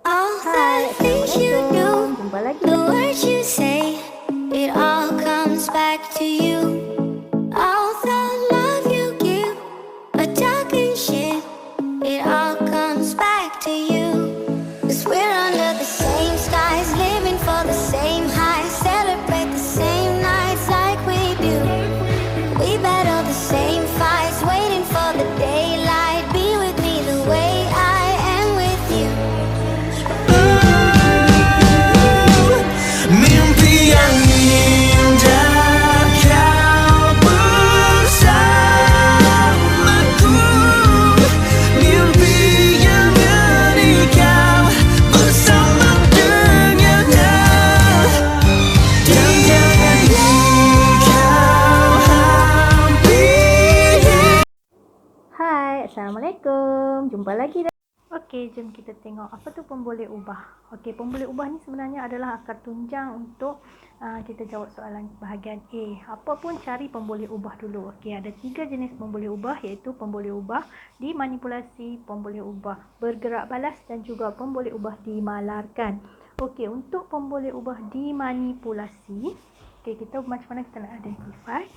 All Hai, the things you Assalamualaikum. do, Jumpa lagi. the words you say, it all comes back to you. All the love you give, but talking shit, it all comes back to you. 'Cause we're under the same skies, living for the same highs, celebrate the same nights like we do. We battle the same fights, waiting for the daylight. Be with me the way I am with you. Mimpi yang indah kau bersamaku, mimpi yang menikah bersama dengannya, dan jangan kau hampiri. Hai, Assalamualaikum. Jumpa lagi. Okey, jom kita tengok apa tu pemboleh ubah. Okey, pemboleh ubah ni sebenarnya adalah akar tunjang untuk kita jawab soalan bahagian A. Apa pun cari pemboleh ubah dulu. Okey, ada 3 jenis pemboleh ubah, iaitu pemboleh ubah dimanipulasi, pemboleh ubah bergerak balas dan juga pemboleh ubah dimalarkan. Okey, untuk pemboleh ubah dimanipulasi, okey, kita macam mana kita nak identify?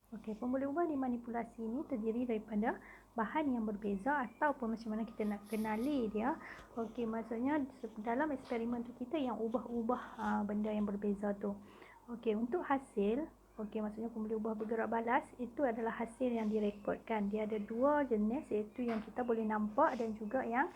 Okey, pemboleh ubah dimanipulasi ini terdiri daripada bahan yang berbeza ataupun macam mana kita nak kenali dia. Okey, maksudnya dalam eksperimen tu kita yang ubah-ubah benda yang berbeza tu. Okey, untuk hasil, okey, maksudnya pemboleh ubah bergerak balas itu adalah hasil yang direkodkan. Dia ada 2 jenis, iaitu yang kita boleh nampak dan juga yang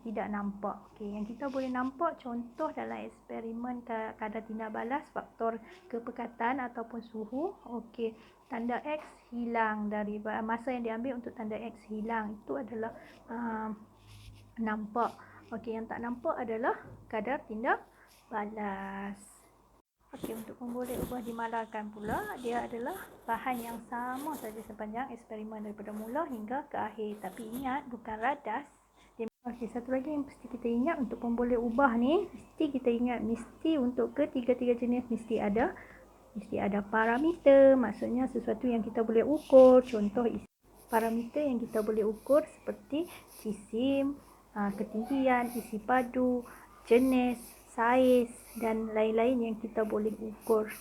tidak nampak. Okey, yang kita boleh nampak contoh dalam eksperimen kadar tindak balas, faktor kepekatan ataupun suhu. Okey, tanda X hilang dari masa yang diambil untuk tanda X hilang, itu adalah nampak. Okey, yang tak nampak adalah kadar tindak balas. Okey, untuk pemboleh ubah dimalarkan pula, dia adalah bahan yang sama saja sepanjang eksperimen daripada mula hingga ke akhir. Tapi ingat, bukan radas. Okey, satu lagi yang mesti kita ingat untuk pemboleh ubah ni, mesti kita ingat, mesti untuk ketiga-tiga jenis mesti ada parameter, maksudnya sesuatu yang kita boleh ukur. Contoh parameter yang kita boleh ukur seperti sisim, ketinggian, isi padu, jenis, saiz dan lain-lain yang kita boleh ukur.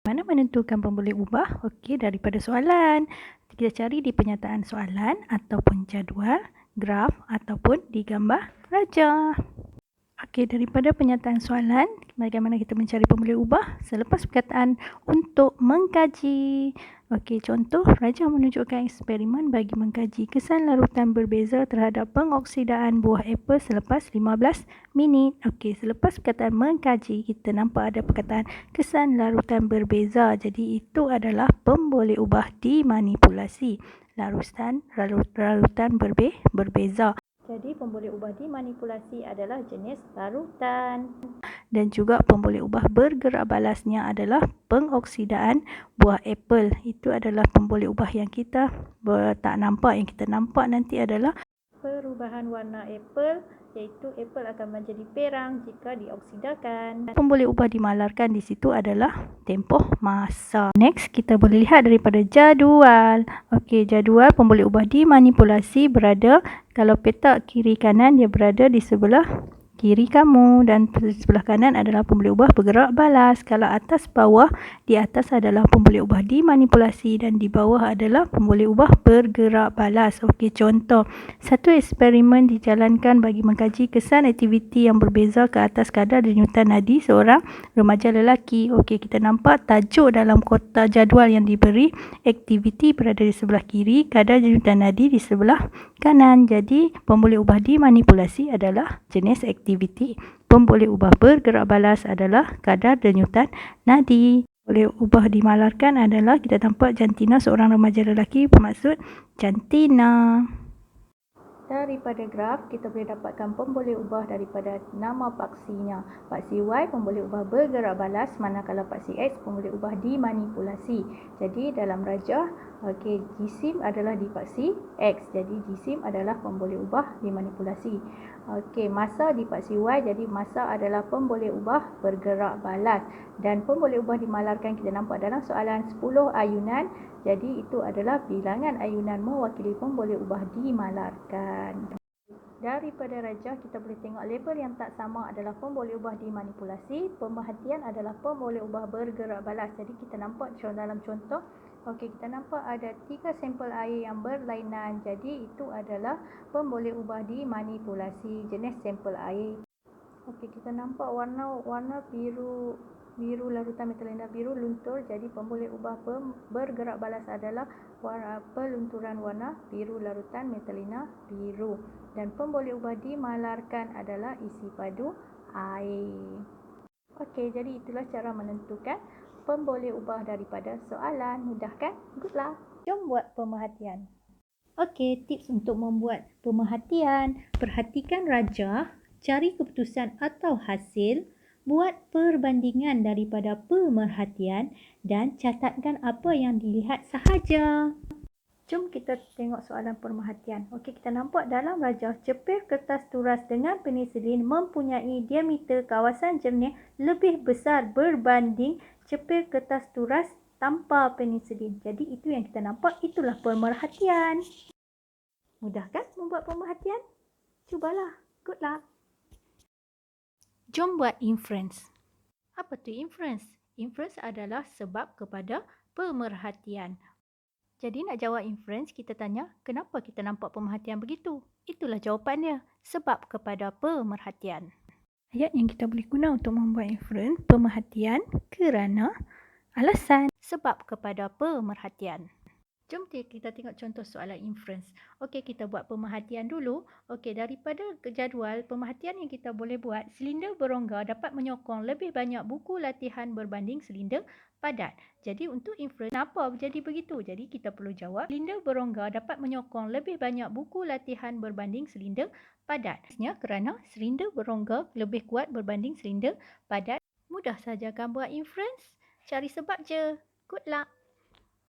Mana menentukan pemboleh ubah? Okey, daripada soalan. Kita cari di penyataan soalan ataupun jadual, graf ataupun di gambar raja. Okey, daripada penyataan soalan, bagaimana kita mencari pemboleh ubah? Selepas perkataan untuk mengkaji. Okey, contoh, Raja menunjukkan eksperimen bagi mengkaji kesan larutan berbeza terhadap pengoksidaan buah apel selepas 15 minit. Okey, selepas perkataan mengkaji, kita nampak ada perkataan kesan larutan berbeza. Jadi, itu adalah pemboleh ubah dimanipulasi. Larutan berbeza. Jadi, pemboleh ubah dimanipulasi adalah jenis larutan. Dan juga pemboleh ubah bergerak balasnya adalah pengoksidaan buah apel. Itu adalah pemboleh ubah yang kita tak nampak. Yang kita nampak nanti adalah perubahan warna apel, iaitu apel akan menjadi perang jika dioksidakan. Pemboleh ubah dimalarkan di situ adalah tempoh masa. Next, kita boleh lihat daripada jadual. Okey, jadual pemboleh ubah dimanipulasi berada, kalau petak kiri kanan, dia berada di sebelah kiri kamu, dan sebelah kanan adalah pemboleh ubah bergerak balas. Kalau atas bawah, di atas adalah pemboleh ubah dimanipulasi dan di bawah adalah pemboleh ubah bergerak balas. Okey, contoh, satu eksperimen dijalankan bagi mengkaji kesan aktiviti yang berbeza ke atas kadar denyutan nadi seorang remaja lelaki. Okey, kita nampak tajuk dalam kotak jadual yang diberi, aktiviti berada di sebelah kiri, kadar denyutan nadi di sebelah kanan. Jadi, pemboleh ubah dimanipulasi adalah jenis aktiviti. Pemboleh ubah bergerak balas adalah kadar denyutan nadi. Pemboleh ubah dimalarkan adalah kita nampak jantina seorang remaja lelaki, bermaksud jantina. Daripada graf, kita boleh dapatkan pemboleh ubah daripada nama paksinya. Paksi Y, pemboleh ubah bergerak balas, manakala paksi X, pemboleh ubah dimanipulasi. Jadi, dalam raja, Okey, jisim adalah dipaksi X. Jadi jisim adalah pemboleh ubah dimanipulasi. Okey, masa dipaksi Y. Jadi masa adalah pemboleh ubah bergerak balas. Dan pemboleh ubah dimalarkan kita nampak dalam soalan 10 ayunan. Jadi itu adalah bilangan ayunan mewakili pemboleh ubah dimalarkan. Daripada rajah, kita boleh tengok label yang tak sama adalah pemboleh ubah dimanipulasi. Pemerhatian adalah pemboleh ubah bergerak balas. Jadi kita nampak dalam contoh, okey, kita nampak ada 3 sampel air yang berlainan. Jadi itu adalah pemboleh ubah dimanipulasi jenis sampel air. Okey, kita nampak warna biru larutan metalina biru luntur. Jadi pemboleh ubah bergerak balas adalah pelunturan warna biru larutan metalina biru. Dan pemboleh ubah dimalarkan adalah isi padu air. Okey, jadi itulah cara menentukan pemboleh ubah daripada soalan. Mudah kan? Good luck. Jom buat pemerhatian. Okey, tips untuk membuat pemerhatian. Perhatikan rajah, cari keputusan atau hasil, buat perbandingan daripada pemerhatian dan catatkan apa yang dilihat sahaja. Jom kita tengok soalan pemerhatian. Okey, kita nampak dalam rajah, cepir kertas turas dengan penisilin mempunyai diameter kawasan jernih lebih besar berbanding cepir kertas turas tanpa penisilin. Jadi itu yang kita nampak, itulah pemerhatian. Mudah kan membuat pemerhatian? Cubalah. Good luck. Jom buat inference. Apa tu inference? Inference adalah sebab kepada pemerhatian. Jadi nak jawab inference, kita tanya, kenapa kita nampak pemerhatian begitu? Itulah jawapannya, sebab kepada pemerhatian. Ayat yang kita boleh guna untuk membuat inference, pemerhatian kerana alasan, sebab kepada pemerhatian. Jom kita tengok contoh soalan inference. Okey, kita buat pemerhatian dulu. Okey, daripada jadual, pemerhatian yang kita boleh buat, silinder berongga dapat menyokong lebih banyak buku latihan berbanding silinder padat. Jadi untuk inference, kenapa jadi begitu? Jadi kita perlu jawab, silinder berongga dapat menyokong lebih banyak buku latihan berbanding silinder padat. Maksudnya kerana silinder berongga lebih kuat berbanding silinder padat. Mudah saja kan buat inference? Cari sebab je. Good luck.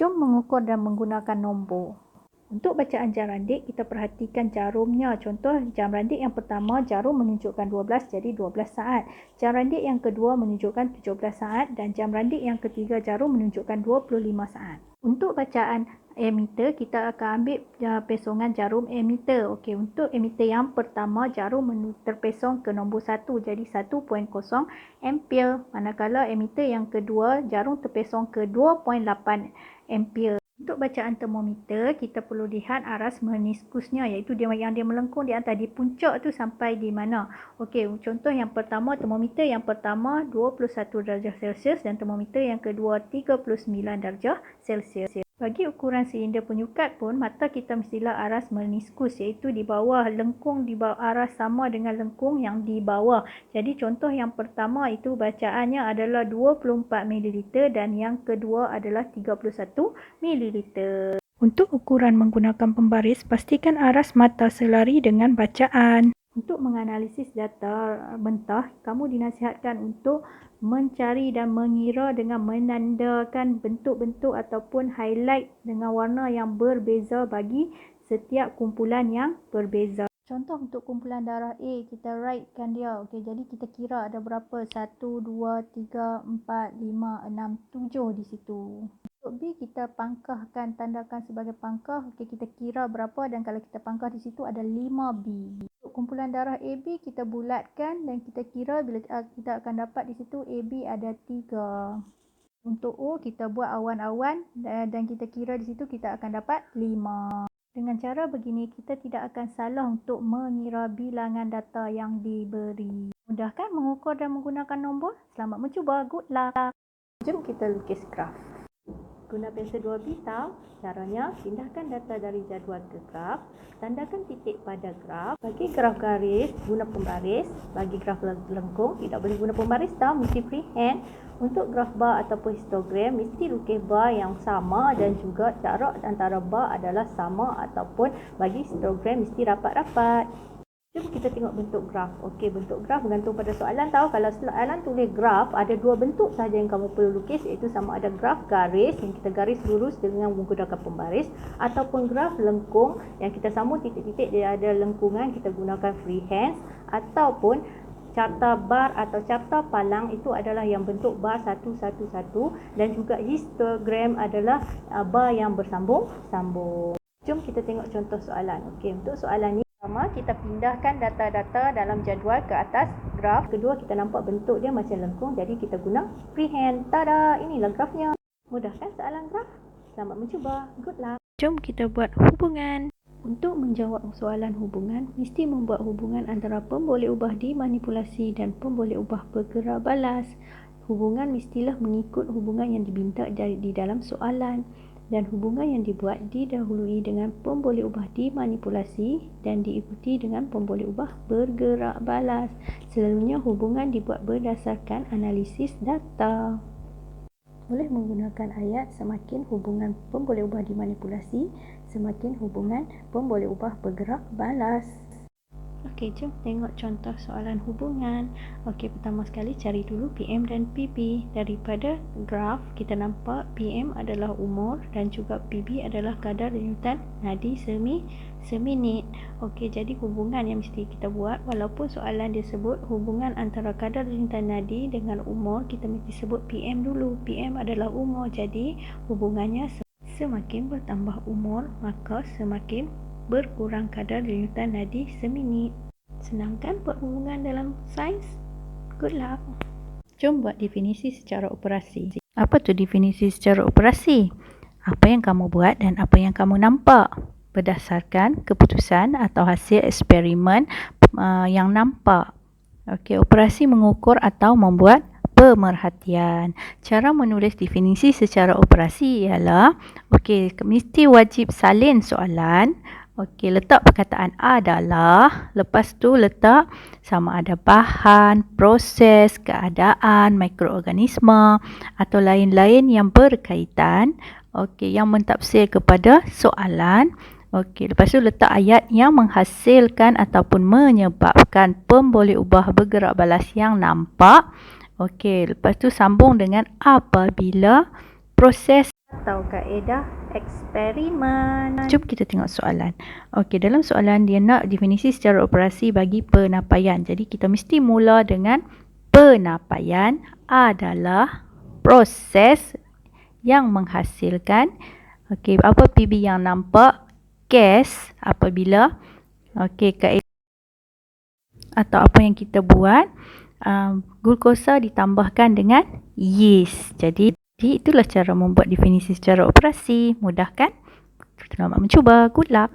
Jom mengukur dan menggunakan nombor. Untuk bacaan jam randik, kita perhatikan jarumnya. Contoh, jam randik yang pertama, jarum menunjukkan 12, jadi 12 saat. Jam randik yang kedua menunjukkan 17 saat dan jam randik yang ketiga, jarum menunjukkan 25 saat. Untuk bacaan ammeter, kita akan ambil pesongan jarum ammeter. Okey, untuk ammeter yang pertama, jarum terpesong ke nombor 1, jadi 1.0 ampere. Manakala ammeter yang kedua, jarum terpesong ke 2.8 ampere. Untuk bacaan termometer, kita perlu lihat aras meniskusnya, iaitu dia melengkung di atas, di puncak tu sampai di mana. Okey, contoh yang pertama, termometer yang pertama 21 darjah Celsius dan termometer yang kedua 39 darjah Celsius. Bagi ukuran silinder penyukat pun, mata kita mestilah aras meniskus, iaitu di bawah, lengkung di bawah, aras sama dengan lengkung yang di bawah. Jadi contoh yang pertama itu bacaannya adalah 24 ml dan yang kedua adalah 31 ml. Untuk ukuran menggunakan pembaris, pastikan aras mata selari dengan bacaan. Untuk menganalisis data mentah, kamu dinasihatkan untuk mencari dan mengira dengan menandakan bentuk-bentuk ataupun highlight dengan warna yang berbeza bagi setiap kumpulan yang berbeza. Contoh untuk kumpulan darah A, kita writekan dia. Okey, jadi kita kira ada berapa? 1, 2, 3, 4, 5, 6, 7 di situ. Untuk B, kita pangkahkan, tandakan sebagai pangkah. Okey, kita kira berapa dan kalau kita pangkah di situ ada 5B. Untuk kumpulan darah AB, kita bulatkan dan kita kira bila kita akan dapat di situ AB ada 3. Untuk O, kita buat awan-awan dan kita kira di situ kita akan dapat 5. Dengan cara begini, kita tidak akan salah untuk mengira bilangan data yang diberi. Mudah kan mengukur dan menggunakan nombor? Selamat mencuba. Good luck. Jom kita lukis graf. Guna pensel 2B tau. Caranya, pindahkan data dari jadual ke graf. Tandakan titik pada graf. Bagi graf garis, guna pembaris. Bagi graf lengkung, tidak boleh guna pembaris tau. Mesti freehand. Untuk graf bar ataupun histogram, mesti lukis bar yang sama dan juga jarak antara bar adalah sama ataupun bagi histogram mesti rapat-rapat. Jom kita tengok bentuk graf. Okey, bentuk graf bergantung pada soalan tahu. Kalau soalan tulis graf, ada dua bentuk sahaja yang kamu perlu lukis, iaitu sama ada graf garis yang kita garis lurus dengan menggunakan pembaris, ataupun graf lengkung yang kita sambung titik-titik dia ada lengkungan, kita gunakan freehand, ataupun carta bar atau carta palang, itu adalah yang bentuk bar satu-satu-satu, dan juga histogram adalah bar yang bersambung-sambung. Jom kita tengok contoh soalan. Okey, untuk soalan ni pertama, kita pindahkan data-data dalam jadual ke atas graf. Kedua, kita nampak bentuk dia macam lengkung, jadi kita guna freehand. Tada! Inilah grafnya. Mudah kan soalan graf? Selamat mencuba. Good luck. Jom kita buat hubungan. Untuk menjawab soalan hubungan, mesti membuat hubungan antara pemboleh ubah dimanipulasi dan pemboleh ubah bergerak balas. Hubungan mestilah mengikut hubungan yang dibinta di dalam soalan. Dan hubungan yang dibuat didahului dengan pemboleh ubah dimanipulasi dan diikuti dengan pemboleh ubah bergerak balas. Selalunya hubungan dibuat berdasarkan analisis data. Boleh menggunakan ayat semakin hubungan pemboleh ubah dimanipulasi, semakin hubungan pemboleh ubah bergerak balas. Okey, jom tengok contoh soalan hubungan. Okey, pertama sekali cari dulu PM dan PB. Daripada graf kita nampak PM adalah umur dan juga PB adalah kadar denyutan nadi seminit. Okey, jadi hubungan yang mesti kita buat, walaupun soalan dia sebut hubungan antara kadar denyutan nadi dengan umur, kita mesti sebut PM dulu. PM adalah umur, jadi hubungannya semakin bertambah umur, maka semakin berkurang kadar denyutan nadi seminit. Senang kan buat hubungan dalam sains? Good luck. Jom buat definisi secara operasi. Apa tu definisi secara operasi? Apa yang kamu buat dan apa yang kamu nampak berdasarkan keputusan atau hasil eksperimen yang nampak. Okey, operasi mengukur atau membuat pemerhatian. Cara menulis definisi secara operasi ialah, okey, mesti wajib salin soalan. Okey, letak perkataan adalah, lepas tu letak sama ada bahan, proses, keadaan, mikroorganisme atau lain-lain yang berkaitan, okey, yang mentafsir kepada soalan. Okey, lepas tu letak ayat yang menghasilkan ataupun menyebabkan pemboleh ubah bergerak balas yang nampak. Okey, lepas tu sambung dengan apabila proses atau kaedah eksperimen. Jom kita tengok soalan. Okey, dalam soalan dia nak definisi secara operasi bagi penapaian. Jadi kita mesti mula dengan penapaian adalah proses yang menghasilkan. Okey, apa PB yang nampak? Gas apabila kaedah atau apa yang kita buat, glukosa ditambahkan dengan yeast. Jadi itulah cara membuat definisi secara operasi. Mudah kan? Selamat mencuba. Good luck.